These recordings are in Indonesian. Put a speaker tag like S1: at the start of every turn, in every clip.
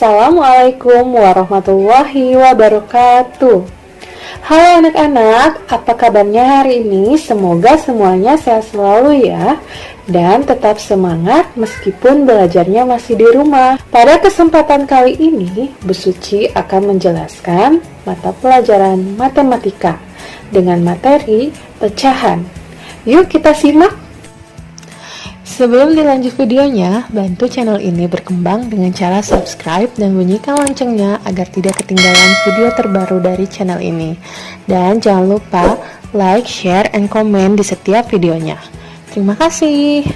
S1: Assalamualaikum warahmatullahi wabarakatuh. Halo anak-anak, apa kabarnya hari ini? Semoga semuanya sehat selalu ya. Dan tetap semangat meskipun belajarnya masih di rumah. Pada kesempatan kali ini, Bu Suci akan menjelaskan mata pelajaran matematika dengan materi pecahan. Yuk kita simak. Sebelum dilanjut videonya, bantu channel ini berkembang dengan cara subscribe dan bunyikan loncengnya agar tidak ketinggalan video terbaru dari channel ini. Dan jangan lupa like, share, and komen di setiap videonya. Terima kasih.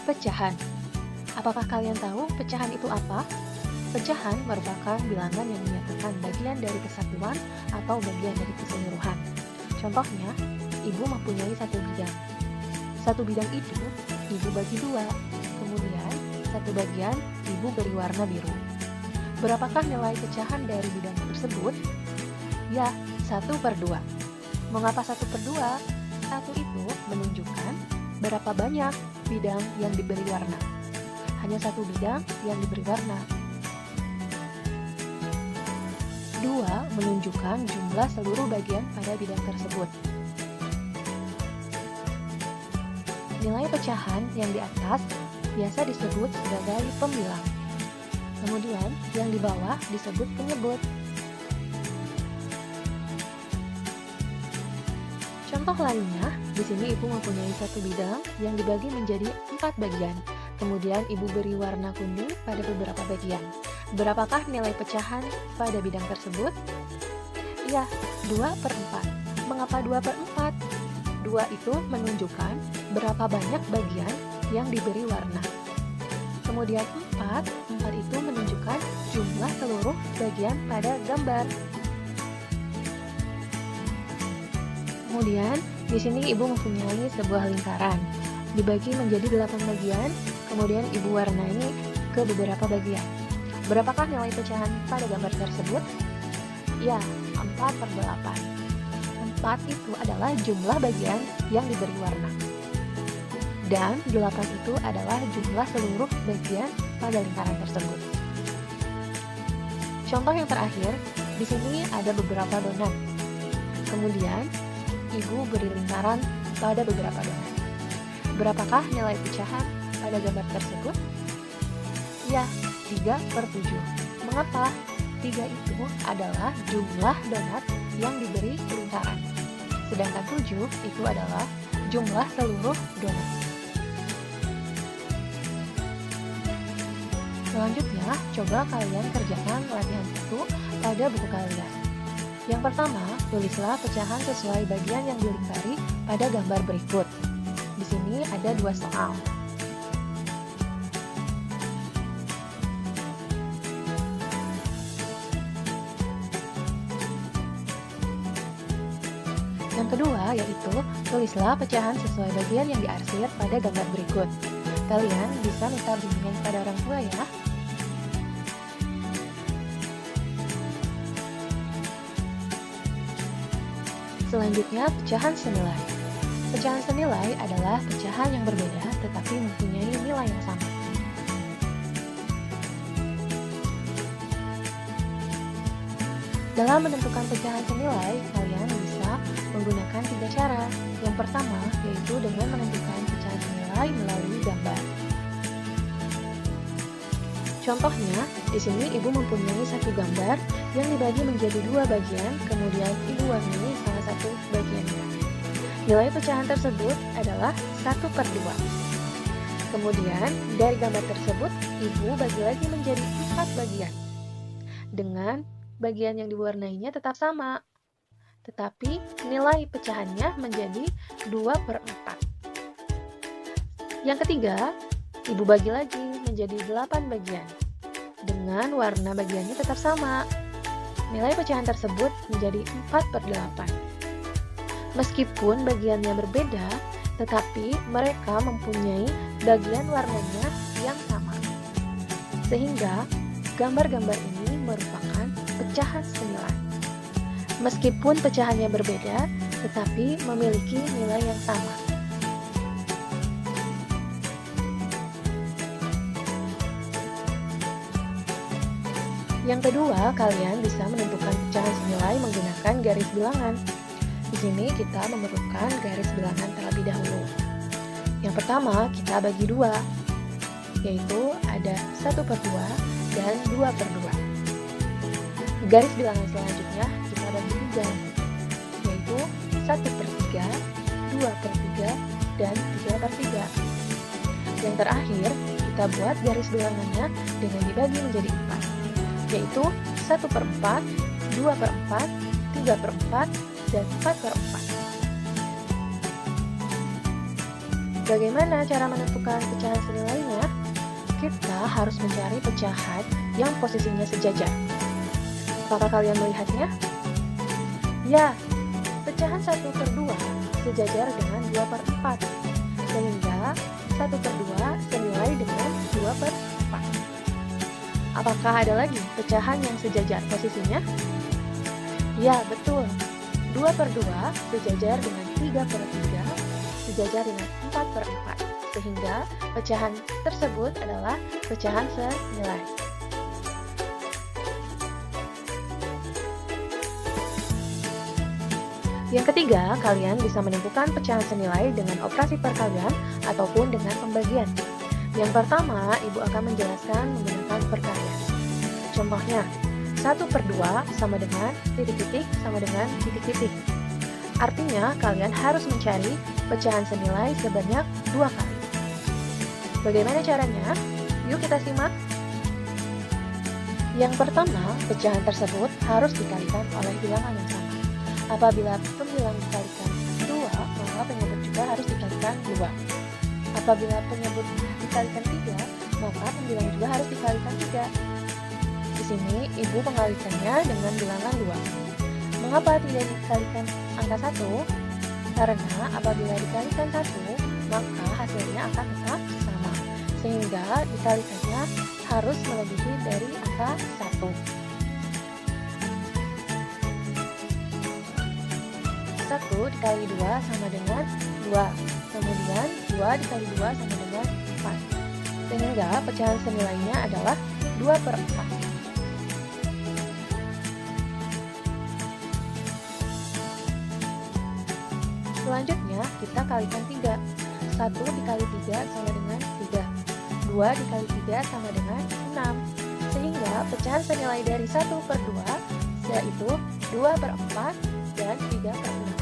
S2: Pecahan. Apakah kalian tahu pecahan itu apa? Pecahan merupakan bilangan yang menyatakan bagian dari kesatuan atau bagian dari keseluruhan. Contohnya, ibu mempunyai satu bidang. Satu bidang itu, ibu bagi dua. Kemudian, satu bagian ibu beri warna biru. Berapakah nilai pecahan dari bidang tersebut? Ya, 1/2. Mengapa 1/2? 1 itu menunjukkan berapa banyak bidang yang diberi warna. Hanya satu bidang yang diberi warna. 2 menunjukkan jumlah seluruh bagian pada bidang tersebut. Nilai pecahan yang di atas biasa disebut sebagai pembilang. Kemudian yang di bawah disebut penyebut. Contoh lainnya, di sini ibu mempunyai satu bidang yang dibagi menjadi 4 bagian. Kemudian ibu beri warna kuning pada beberapa bagian. Berapakah nilai pecahan pada bidang tersebut? Ya, 2/4. Mengapa 2/4? 2 itu menunjukkan berapa banyak bagian yang diberi warna. Kemudian 4 itu menunjukkan jumlah seluruh bagian pada gambar. Kemudian, di sini ibu mempunyai sebuah lingkaran. Dibagi menjadi 8 bagian, kemudian ibu warnai ke beberapa bagian. Berapakah nilai pecahan pada gambar tersebut? Ya, 4/8. 4 itu adalah jumlah bagian yang diberi warna. Dan 8 itu adalah jumlah seluruh bagian pada lingkaran tersebut. Contoh yang terakhir, di sini ada beberapa donat. Kemudian, ibu beri lingkaran pada beberapa donat. Berapakah nilai pecahan pada gambar tersebut? Ya, 3/7. Mengapa? 3 itu adalah jumlah donat yang diberi lingkaran. Sedangkan 7 itu adalah jumlah seluruh donat. Selanjutnya, coba kalian kerjakan latihan 1 pada buku kalian. Yang pertama, tulislah pecahan sesuai bagian yang dilingkari pada gambar berikut. Di sini ada 2 soal. Yang kedua yaitu tulislah pecahan sesuai bagian yang diarsir pada gambar berikut. Kalian bisa minta bimbingan pada orang tua ya. Selanjutnya, pecahan senilai. Pecahan senilai adalah pecahan yang berbeda tetapi mempunyai nilai yang sama. Dalam menentukan pecahan senilai, kalian bisa menggunakan 3 cara. Yang pertama yaitu dengan menentukan pecahan senilai melalui gambar. Contohnya, di sini ibu mempunyai satu gambar yang dibagi menjadi 2 bagian, kemudian ibu warnai salah satu bagiannya. Nilai pecahan tersebut adalah 1/2. Kemudian, dari gambar tersebut, ibu bagi lagi menjadi 4 bagian. Dengan bagian yang diwarnainya tetap sama, tetapi nilai pecahannya menjadi 2/4. Yang ketiga, ibu bagi lagi menjadi 8 bagian. Dengan warna bagiannya tetap sama. Nilai pecahan tersebut menjadi 4/8. Meskipun bagiannya berbeda, tetapi mereka mempunyai bagian warnanya yang sama. Sehingga gambar-gambar ini merupakan pecahan senilai. Meskipun pecahannya berbeda, tetapi memiliki nilai yang sama. Yang kedua, kalian bisa menentukan pecahan senilai menggunakan garis bilangan. Di sini kita memerlukan garis bilangan terlebih dahulu. Yang pertama, kita bagi dua, yaitu ada 1/2 dan 2/2. Garis bilangan selanjutnya kita bagi 3, yaitu 1/3, 2/3, dan 3/3. Yang terakhir, kita buat garis bilangannya dengan dibagi menjadi 4, yaitu 1/4, 2/4, 3/4, dan 4/4. Bagaimana cara menentukan pecahan senilainya? Kita harus mencari pecahan yang posisinya sejajar. Apakah kalian melihatnya? Ya, pecahan 1/2 sejajar dengan 2/4, sehingga 1/2 senilai dengan 2/4. Apakah ada lagi pecahan yang sejajar posisinya? Ya, betul. 2/2 sejajar dengan 3/3, sejajar dengan 4/4, sehingga pecahan tersebut adalah pecahan senilai. Yang ketiga, kalian bisa menentukan pecahan senilai dengan operasi perkalian ataupun dengan pembagian. Yang pertama, Ibu akan menjelaskan menggunakan perkalian. Contohnya, 1/2 sama dengan titik-titik sama dengan titik-titik. Artinya, kalian harus mencari pecahan senilai sebanyak 2 kali. Bagaimana caranya? Yuk kita simak. Yang pertama, pecahan tersebut harus dikalikan oleh bilangan yang sama. Apabila pembilang dikalikan 2, maka penyebut juga harus dikalikan 2. Apabila penyebut dikalikan 3, maka pembilang juga harus dikalikan 3. Di sini, Ibu mengalikannya dengan bilangan 2. Mengapa tidak dikalikan angka 1? Karena apabila dikalikan 1, maka hasilnya akan tetap sama. Sehingga dikalikannya harus melebihi dari angka 1. 1 dikali 2 sama dengan 2. Kemudian 2 dikali 2 sama dengan 4. Sehingga pecahan senilainya adalah 2/4. Selanjutnya kita kalikan 3. 1 dikali 3 sama dengan 3. 2 dikali 3 sama dengan 6. Sehingga pecahan senilai dari 1/2 yaitu 2/4 dan 3/6.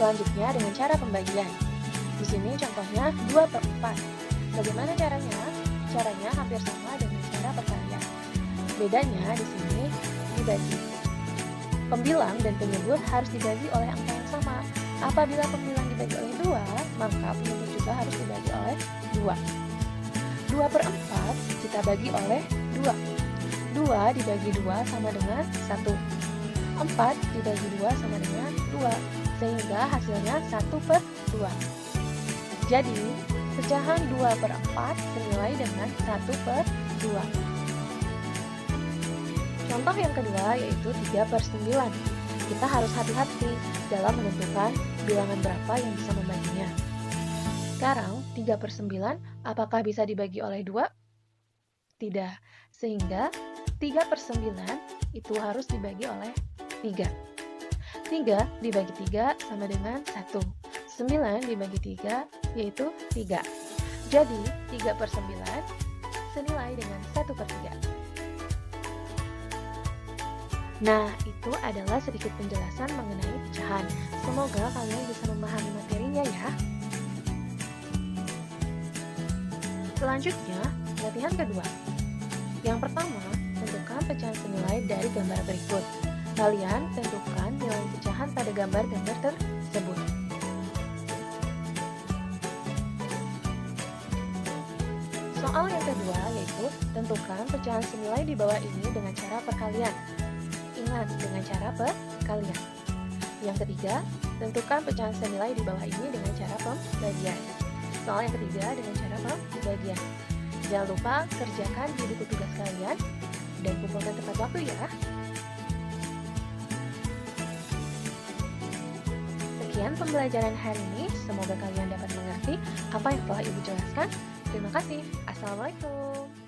S2: Selanjutnya dengan cara pembagian. Di sini contohnya 2/4. Bagaimana caranya? Caranya hampir sama dengan cara perkalian. Bedanya di sini dibagi. Pembilang dan penyebut harus dibagi oleh angka yang sama. Apabila pembilang dibagi oleh 2, maka penyebut juga harus dibagi oleh 2. 2/4 kita bagi oleh 2. 2 dibagi 2 sama dengan 1. 4 dibagi 2 sama dengan 2. Sehingga hasilnya 1/2. Jadi, pecahan 2/4 senilai dengan 1/2. Contoh yang kedua yaitu 3/9. Kita harus hati-hati dalam menentukan bilangan berapa yang bisa membaginya. Sekarang, 3/9 apakah bisa dibagi oleh 2? Tidak, sehingga 3/9 itu harus dibagi oleh 3. 3 dibagi 3 sama dengan 1. 9 dibagi 3 yaitu 3. Jadi 3/9 senilai dengan 1/3. Nah, itu adalah sedikit penjelasan mengenai pecahan. Semoga kalian bisa memahami materinya ya. Selanjutnya, latihan kedua. Yang pertama, tentukan pecahan senilai dari gambar berikut. Kalian tentukan nilai pecahan pada gambar-gambar tersebut. Soal yang kedua yaitu tentukan pecahan senilai di bawah ini dengan cara perkalian. Ingat, dengan cara perkalian. Yang ketiga, tentukan pecahan senilai di bawah ini dengan cara pembagian. Soal yang ketiga dengan cara pembagian. Jangan lupa kerjakan di buku tugas kalian dan kumpulkan tepat waktu ya. Sekian pembelajaran hari ini, semoga kalian dapat mengerti apa yang telah Ibu jelaskan. Terima kasih. Assalamualaikum.